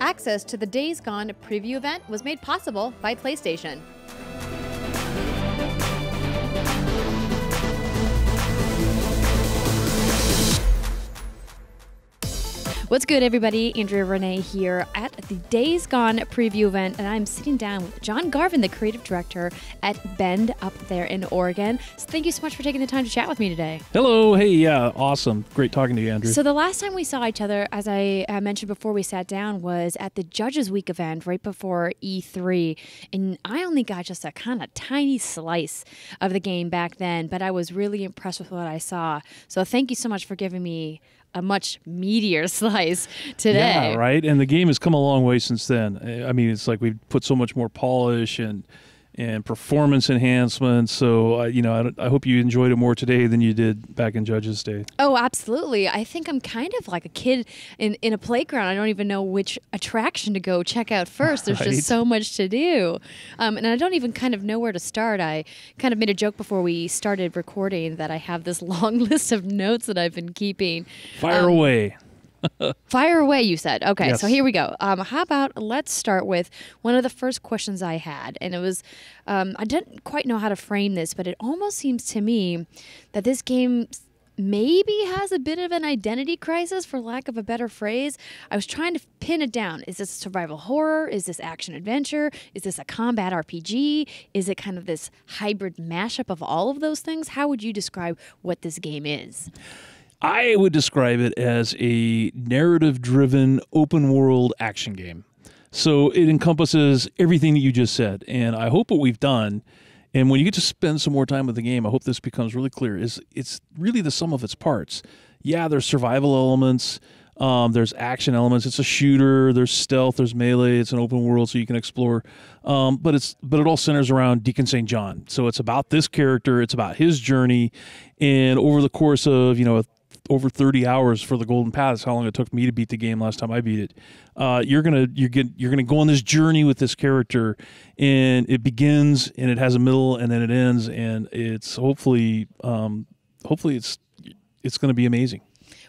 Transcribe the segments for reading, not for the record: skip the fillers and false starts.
Access to the Days Gone preview event was made possible by PlayStation. What's good, everybody? Andrea Renee here at the Days Gone preview event, and I'm sitting down with John Garvin, the creative director at Bend up there in Oregon. So thank you so much for taking the time to chat with me today. Hello. Hey, yeah, awesome. Great talking to you, Andrea. So the last time we saw each other, as I mentioned before we sat down, was at the Judges Week event right before E3, and I only got just a kind of tiny slice of the game back then, but I was really impressed with what I saw. So thank you so much for giving me a much meatier slice today. Yeah, right. And the game has come a long way since then. I mean, it's like we've put so much more polish and performance enhancements. So, I hope you enjoyed it more today than you did back in Judges Day. Oh, absolutely. I think I'm kind of like a kid in a playground. I don't even know which attraction to go check out first. There's Right. just so much to do. And I don't even kind of know where to start. I kind of made a joke before we started recording that I have this long list of notes that I've been keeping. Fire away. Fire away, you said. Okay, Yes. So here we go. How about let's start with one of the first questions I had. And it was, I didn't quite know how to frame this, but it almost seems to me that this game maybe has a bit of an identity crisis, for lack of a better phrase. I was trying to pin it down. Is this survival horror? Is this action adventure? Is this a combat RPG? Is it kind of this hybrid mashup of all of those things? How would you describe what this game is? I would describe it as a narrative-driven, open-world action game. So it encompasses everything that you just said. And I hope what we've done, and when you get to spend some more time with the game, I hope this becomes really clear, is it's really the sum of its parts. Yeah, there's survival elements, there's action elements, it's a shooter, there's stealth, there's melee, it's an open world so you can explore. But it all centers around Deacon St. John. So it's about this character, it's about his journey, and over the course of, over 30 hours for the Golden Path is how long it took me to beat the game last time I beat it. You're gonna go on this journey with this character, and it begins and it has a middle and then it ends, and it's hopefully it's going to be amazing.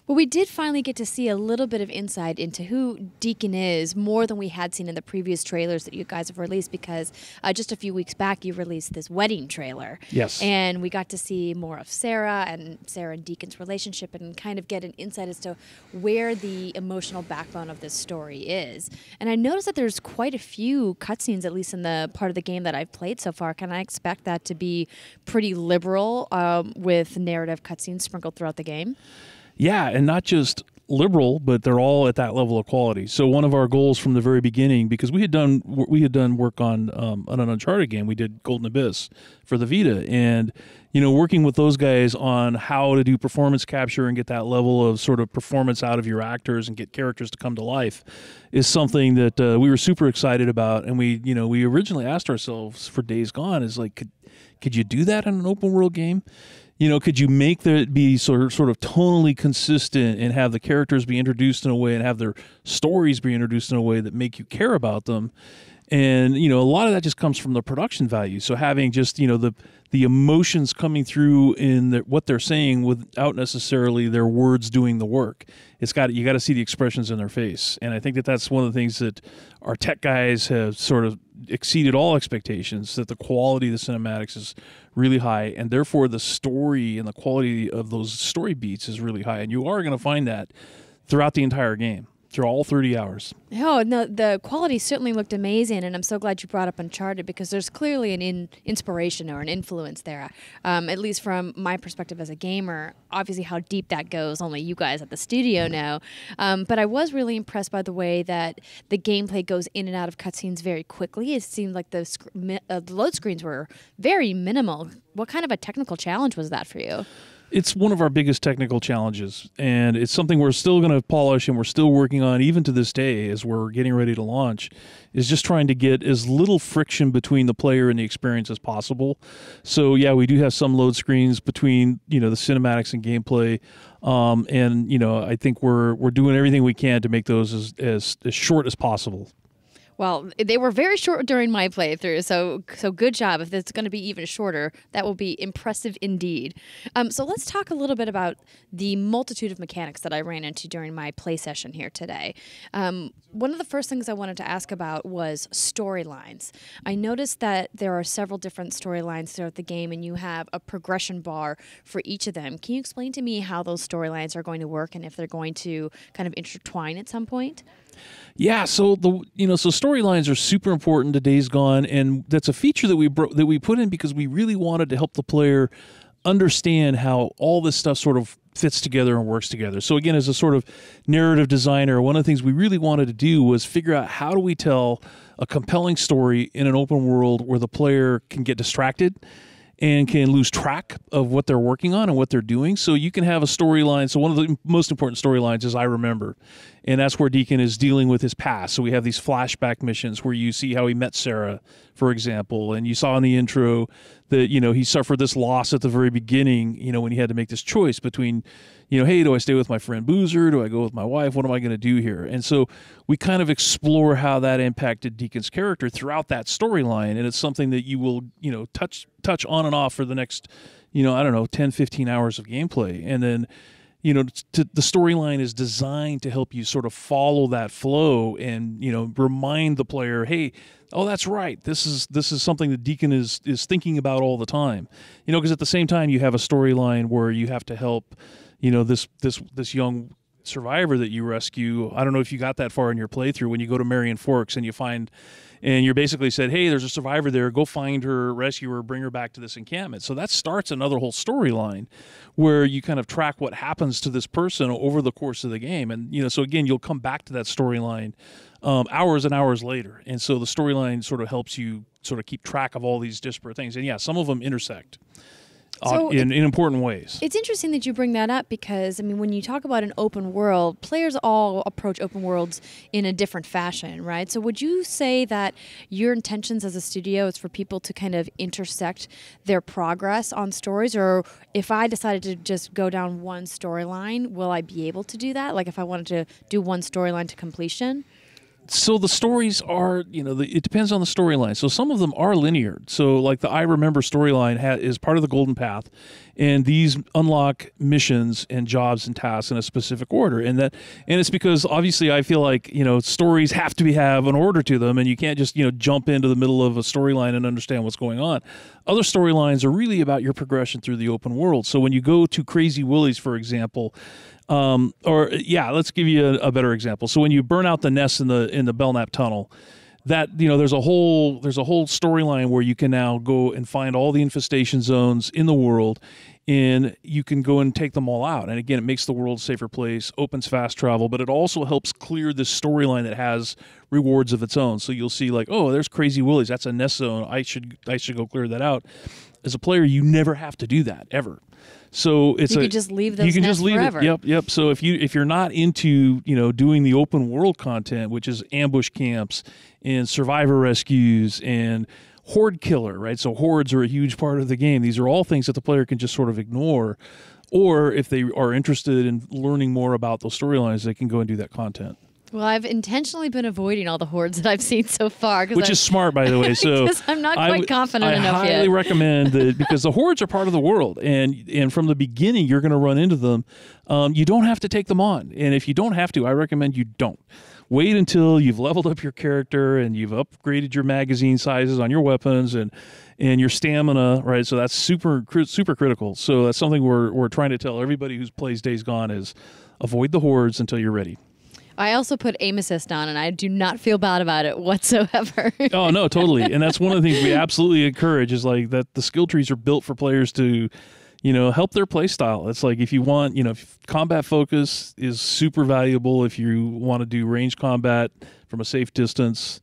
Well, we did finally get to see a little bit of insight into who Deacon is, more than we had seen in the previous trailers that you guys have released, because just a few weeks back you released this wedding trailer. Yes. And we got to see more of Sarah and Deacon's relationship and kind of get an insight as to where the emotional backbone of this story is. And I noticed that there's quite a few cutscenes, at least in the part of the game that I've played so far. Can I expect that to be pretty liberal with narrative cutscenes sprinkled throughout the game? Yeah, and not just liberal, but they're all at that level of quality. So one of our goals from the very beginning, because we had done work on an Uncharted game, we did Golden Abyss for the Vita, and working with those guys on how to do performance capture and get that level of sort of performance out of your actors and get characters to come to life is something that we were super excited about. And we originally asked ourselves for Days Gone is like, could you do that in an open world game? Could you make it be sort of tonally consistent and have the characters be introduced in a way and have their stories be introduced in a way that make you care about them? And, a lot of that just comes from the production value. So having just, the emotions coming through in what they're saying without necessarily their words doing the work. You got to see the expressions in their face. And I think that that's one of the things that our tech guys have sort of exceeded all expectations, that the quality of the cinematics is really high, and therefore the story and the quality of those story beats is really high. And you are going to find that throughout the entire game, through all 30 hours. Oh, no, the quality certainly looked amazing, and I'm so glad you brought up Uncharted, because there's clearly an inspiration or an influence there, at least from my perspective as a gamer. Obviously, how deep that goes, only you guys at the studio know. But I was really impressed by the way that the gameplay goes in and out of cutscenes very quickly. It seemed like the load screens were very minimal. What kind of a technical challenge was that for you? It's one of our biggest technical challenges, and it's something we're still going to polish and we're still working on even to this day as we're getting ready to launch, is just trying to get as little friction between the player and the experience as possible. So yeah, we do have some load screens between, the cinematics and gameplay. And I think we're doing everything we can to make those as short as possible. Well, they were very short during my playthrough, so good job. If it's going to be even shorter, that will be impressive indeed. So let's talk a little bit about the multitude of mechanics that I ran into during my play session here today. One of the first things I wanted to ask about was storylines. I noticed that there are several different storylines throughout the game, and you have a progression bar for each of them. Can you explain to me how those storylines are going to work and if they're going to kind of intertwine at some point? Yeah, so so storylines are super important to Days Gone, and that's a feature that we put in because we really wanted to help the player understand how all this stuff sort of fits together and works together. So again, as a sort of narrative designer, one of the things we really wanted to do was figure out how do we tell a compelling story in an open world where the player can get distracted and can lose track of what they're working on and what they're doing. So you can have a storyline. So one of the most important storylines is I Remember. And that's where Deacon is dealing with his past. So we have these flashback missions where you see how he met Sarah, for example. And you saw in the intro that, he suffered this loss at the very beginning, when he had to make this choice between, hey, do I stay with my friend Boozer? Do I go with my wife? What am I going to do here? And so we kind of explore how that impacted Deacon's character throughout that storyline. And it's something that you will, touch on and off for the next, 10, 15 hours of gameplay. And then, the storyline is designed to help you sort of follow that flow and, remind the player, hey, oh, that's right. This is something that Deacon is thinking about all the time. Because at the same time you have a storyline where you have to help, this young survivor that you rescue. I don't know if you got that far in your playthrough when you go to Marion Forks and you're basically said, hey, there's a survivor there. Go find her, rescue her, bring her back to this encampment. So that starts another whole storyline where you kind of track what happens to this person over the course of the game. And, so again, you'll come back to that storyline hours and hours later. And so the storyline sort of helps you sort of keep track of all these disparate things. And yeah, some of them intersect. In important ways. It's interesting that you bring that up because, when you talk about an open world, players all approach open worlds in a different fashion, right? So would you say that your intentions as a studio is for people to kind of intersect their progress on stories? Or if I decided to just go down one storyline, will I be able to do that? Like if I wanted to do one storyline to completion? So the stories are, it depends on the storyline. So some of them are linear. So like the I Remember storyline is part of the Golden Path, and these unlock missions and jobs and tasks in a specific order. And it's because obviously I feel like, stories have to have an order to them, and you can't just, jump into the middle of a storyline and understand what's going on. Other storylines are really about your progression through the open world. So when you go to Crazy Willie's, for example, let's give you a better example. So when you burn out the nest in the Belknap tunnel, that there's a whole storyline where you can now go and find all the infestation zones in the world, and you can go and take them all out. And again, it makes the world a safer place, opens fast travel, but it also helps clear this storyline that has rewards of its own. So you'll see like, oh, there's Crazy Willie's, that's a nest zone. I should go clear that out. As a player, you never have to do that ever. So you could just leave those nests forever. Yep. So if you're not into doing the open world content, which is ambush camps and survivor rescues and horde killer, right? So hordes are a huge part of the game. These are all things that the player can just sort of ignore, or if they are interested in learning more about those storylines, they can go and do that content. Well, I've intentionally been avoiding all the hordes that I've seen so far. Which is smart, by the way. So because I'm not quite confident enough yet. I highly recommend that because the hordes are part of the world. And from the beginning, you're going to run into them. You don't have to take them on. And if you don't have to, I recommend you don't. Wait until you've leveled up your character and you've upgraded your magazine sizes on your weapons and your stamina, right? So that's super critical. So that's something we're trying to tell everybody who plays Days Gone is avoid the hordes until you're ready. I also put aim assist on, and I do not feel bad about it whatsoever. Oh, no, totally. And that's one of the things we absolutely encourage is like that the skill trees are built for players to, help their play style. It's like if you want, combat focus is super valuable if you want to do range combat from a safe distance.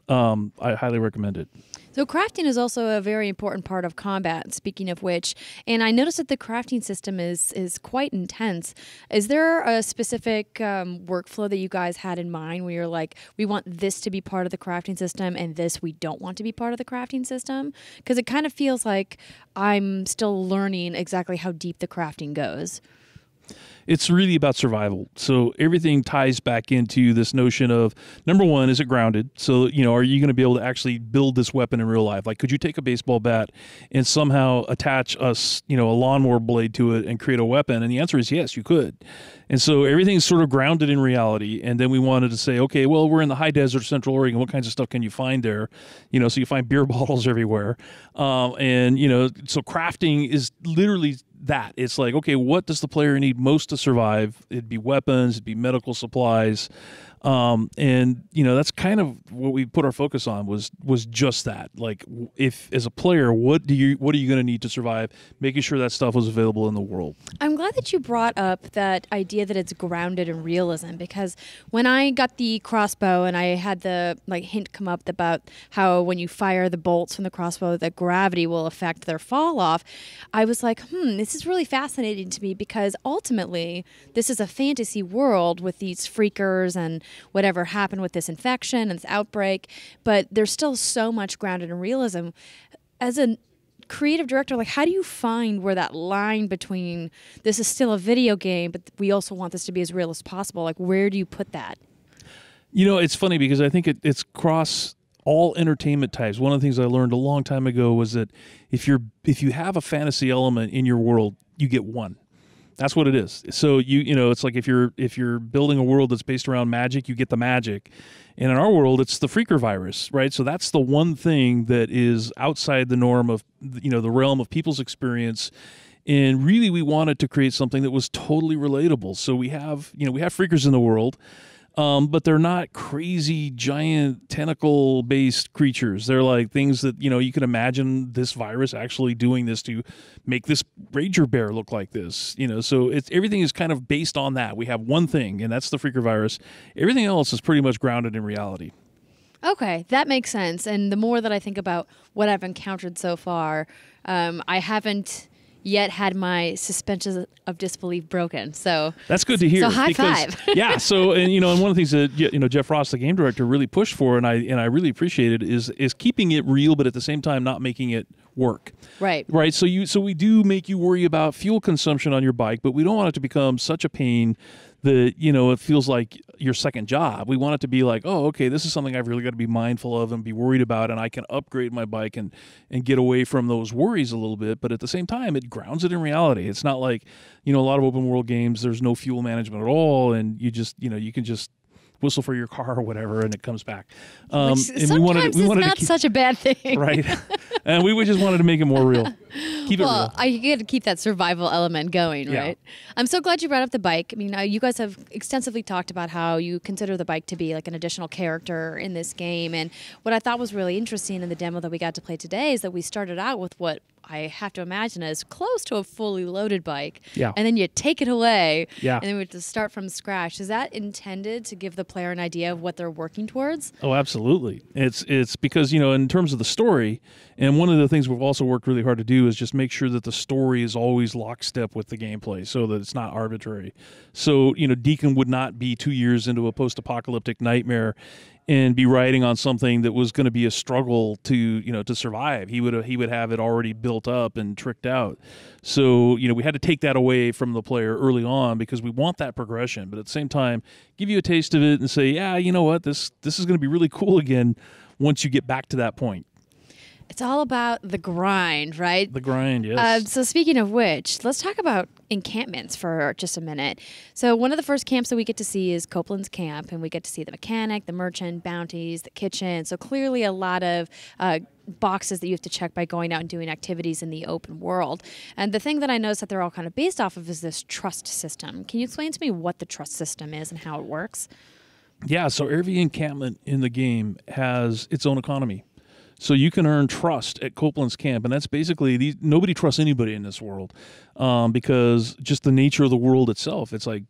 I highly recommend it. So crafting is also a very important part of combat, speaking of which, and I noticed that the crafting system is quite intense. Is there a specific workflow that you guys had in mind where you're like, we want this to be part of the crafting system and this we don't want to be part of the crafting system? Because it kind of feels like I'm still learning exactly how deep the crafting goes. It's really about survival. So everything ties back into this notion of, number one, is it grounded? So, are you going to be able to actually build this weapon in real life? Like, could you take a baseball bat and somehow attach a lawnmower blade to it and create a weapon? And the answer is yes, you could. And so everything's sort of grounded in reality. And then we wanted to say, okay, well, we're in the high desert, Central Oregon. What kinds of stuff can you find there? So you find beer bottles everywhere. So crafting is literally that. It's like, okay, what does the player need most to survive? It'd be weapons, it'd be medical supplies. That's kind of what we put our focus on was just that. Like, if as a player, what are you going to need to survive? Making sure that stuff was available in the world. I'm glad that you brought up that idea that it's grounded in realism, because when I got the crossbow and I had the hint come up about how when you fire the bolts from the crossbow that gravity will affect their fall off, I was like, this is really fascinating to me, because ultimately this is a fantasy world with these freakers and whatever happened with this infection and this outbreak, but there's still so much grounded in realism. As a creative director, how do you find where that line between this is still a video game, but we also want this to be as real as possible? Where do you put that? It's funny because I think it's cross all entertainment types. One of the things I learned a long time ago was that if you have a fantasy element in your world, you get one. That's what it is. So it's like if you're building a world that's based around magic, you get the magic. And in our world, it's the freaker virus, right? So that's the one thing that is outside the norm of the realm of people's experience. And really, we wanted to create something that was totally relatable. So we have freakers in the world. But they're not crazy, giant, tentacle-based creatures. They're like things that, you can imagine this virus actually doing this to make this ranger bear look like this. So everything is kind of based on that. We have one thing, and that's the freaker virus. Everything else is pretty much grounded in reality. Okay, that makes sense. And the more that I think about what I've encountered so far, I haven't yet had my suspension of disbelief broken. So that's good to hear. So high five. Yeah. So, and one of the things that Jeff Ross, the game director, really pushed for, and I really appreciated, is keeping it real, but at the same time not making it work. Right. Right. So we do make you worry about fuel consumption on your bike, but we don't want it to become such a pain that it feels like your second job. We want it to be like, oh, okay, this is something I've really got to be mindful of and be worried about, and I can upgrade my bike and get away from those worries a little bit. But at the same time, it grounds it in reality. It's not like a lot of open world games, there's no fuel management at all, and you just you can just whistle for your car or whatever, and it comes back. And sometimes we wanted not such a bad thing, right? And we just wanted to make it more real. Keep it real. Well, you got to keep that survival element going, right? I'm so glad you brought up the bike. I mean, you guys have extensively talked about how you consider the bike to be like an additional character in this game. And what I thought was really interesting in the demo that we got to play today is that we started out with what I have to imagine is close to a fully loaded bike. Yeah. And then you take it away. Yeah. And then we have to start from scratch. Is that intended to give the player an idea of what they're working towards? Oh, absolutely. It's because, in terms of the story, and one of the things we've also worked really hard to do is just make sure that the story is always lockstep with the gameplay so that it's not arbitrary. So, Deacon would not be 2 years into a post-apocalyptic nightmare and be writing on something that was going to be a struggle to survive. He would have it already built up and tricked out. So, we had to take that away from the player early on because we want that progression, but at the same time, give you a taste of it and say, yeah, you know what, this is going to be really cool again once you get back to that point. It's all about the grind, right? The grind, yes. So speaking of which, let's talk about encampments for just a minute. So one of the first camps that we get to see is Copeland's camp, and we get to see the mechanic, the merchant, bounties, the kitchen. So clearly a lot of boxes that you have to check by going out and doing activities in the open world. And the thing that I noticed that they're all kind of based off of is this trust system. Can you explain to me what the trust system is and how it works? Yeah, so every encampment in the game has its own economy. So you can earn trust at Copeland's camp, and that's basically nobody trusts anybody in this world because just the nature of the world itself. It's like,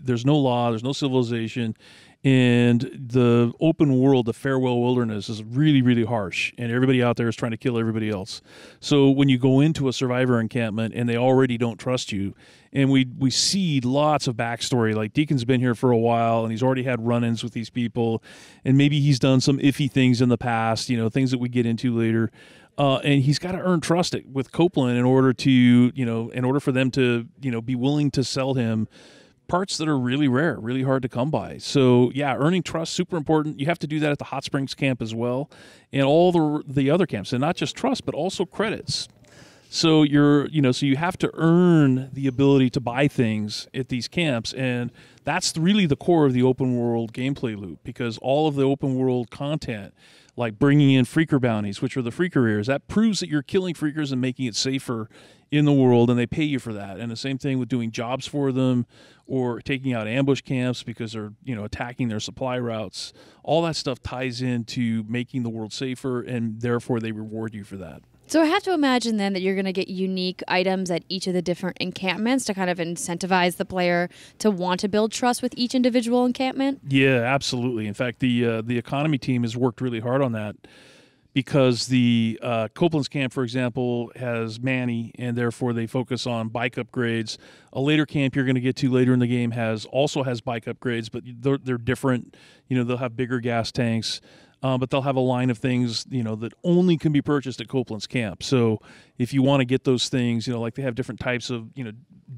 there's no law, there's no civilization, and the open world, the farewell wilderness, is really, really harsh, and everybody out there is trying to kill everybody else. So when you go into a survivor encampment and they already don't trust you, and we see lots of backstory, like Deacon's been here for a while and he's already had run-ins with these people, and maybe he's done some iffy things in the past, things that we get into later. And he's got to earn trust with Copeland in order for them to, be willing to sell him parts that are really rare, really hard to come by. So yeah, earning trust, super important. You have to do that at the Hot Springs camp as well, and all the other camps, and not just trust, but also credits. So so you have to earn the ability to buy things at these camps, and that's really the core of the open world gameplay loop, because all of the open world content, like bringing in freaker bounties, which are the freaker ears, that proves that you're killing freakers and making it safer in the world, and they pay you for that. And the same thing with doing jobs for them or taking out ambush camps because they're attacking their supply routes. All that stuff ties into making the world safer, and therefore they reward you for that. So I have to imagine then that you're going to get unique items at each of the different encampments to kind of incentivize the player to want to build trust with each individual encampment? Yeah, absolutely. In fact, the economy team has worked really hard on that, because the Copeland's camp, for example, has Manny, and therefore they focus on bike upgrades. A later camp you're going to get to later in the game also has bike upgrades, but they're different. They'll have bigger gas tanks. But they'll have a line of things, that only can be purchased at Copeland's camp. So if you want to get those things, like they have different types of,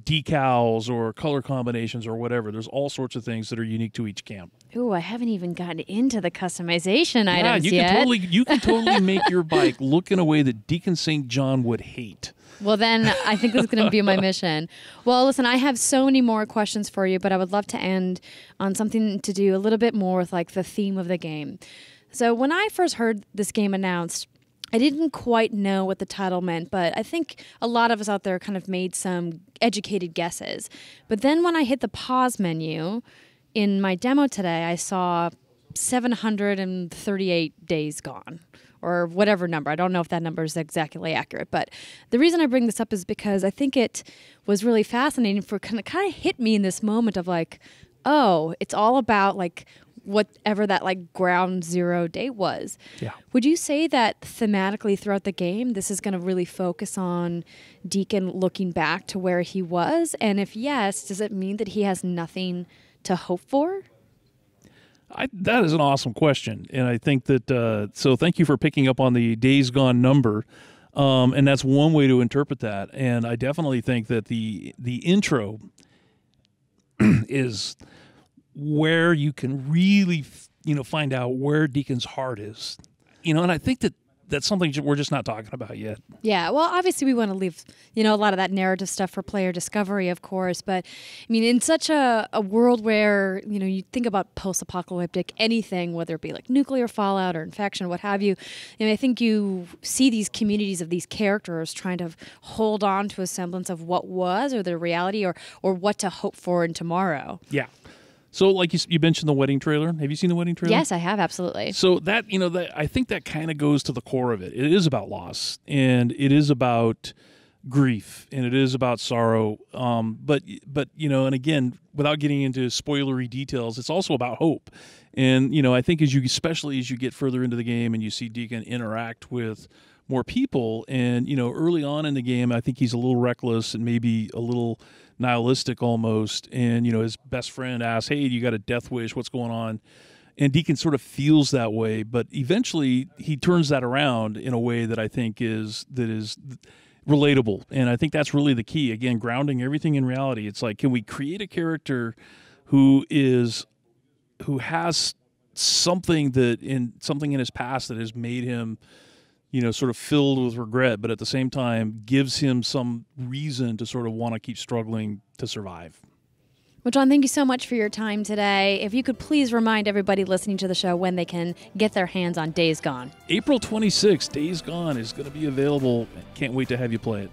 decals or color combinations or whatever. There's all sorts of things that are unique to each camp. Ooh, I haven't even gotten into the customization items yet. You can totally make your bike look in a way that Deacon St. John would hate. Well, then I think this is going to be my mission. Well, listen, I have so many more questions for you, but I would love to end on something to do a little bit more with like the theme of the game. So when I first heard this game announced, I didn't quite know what the title meant, but I think a lot of us out there kind of made some educated guesses. But then when I hit the pause menu in my demo today, I saw 738 days gone, or whatever number. I don't know if that number is exactly accurate. But the reason I bring this up is because I think it was really fascinating for kind of hit me in this moment of like, oh, it's all about like whatever that like ground zero date was. Yeah. Would you say that thematically throughout the game, this is going to really focus on Deacon looking back to where he was? And if yes, does it mean that he has nothing to hope for? That is an awesome question. And I think that, so thank you for picking up on the days gone number. And that's one way to interpret that. And I definitely think that the intro is where you can really, find out where Deacon's heart is. And I think that that's something we're just not talking about yet. Yeah, well, obviously we want to leave, a lot of that narrative stuff for player discovery, of course. But, I mean, in such a world where, you think about post-apocalyptic anything, whether it be like nuclear fallout or infection, what have you, I think you see these communities of these characters trying to hold on to a semblance of what was or their reality or what to hope for in tomorrow. Yeah. So, like you mentioned the wedding trailer. Have you seen the wedding trailer? Yes, I have, absolutely. So that, I think that kind of goes to the core of it. It is about loss, and it is about grief, and it is about sorrow. But and again, without getting into spoilery details, it's also about hope. And I think especially as you get further into the game and you see Deacon interact with more people, and early on in the game, I think he's a little reckless and maybe a little nihilistic almost, and his best friend asks, "Hey, you got a death wish? What's going on?" And Deacon sort of feels that way, but eventually he turns that around in a way that I think is relatable. And I think that's really the key. Again, grounding everything in reality. It's like, can we create a character who has something in his past that has made him sort of filled with regret, but at the same time gives him some reason to sort of want to keep struggling to survive. Well, John, thank you so much for your time today. If you could please remind everybody listening to the show when they can get their hands on Days Gone. April 26th, Days Gone is going to be available. Can't wait to have you play it.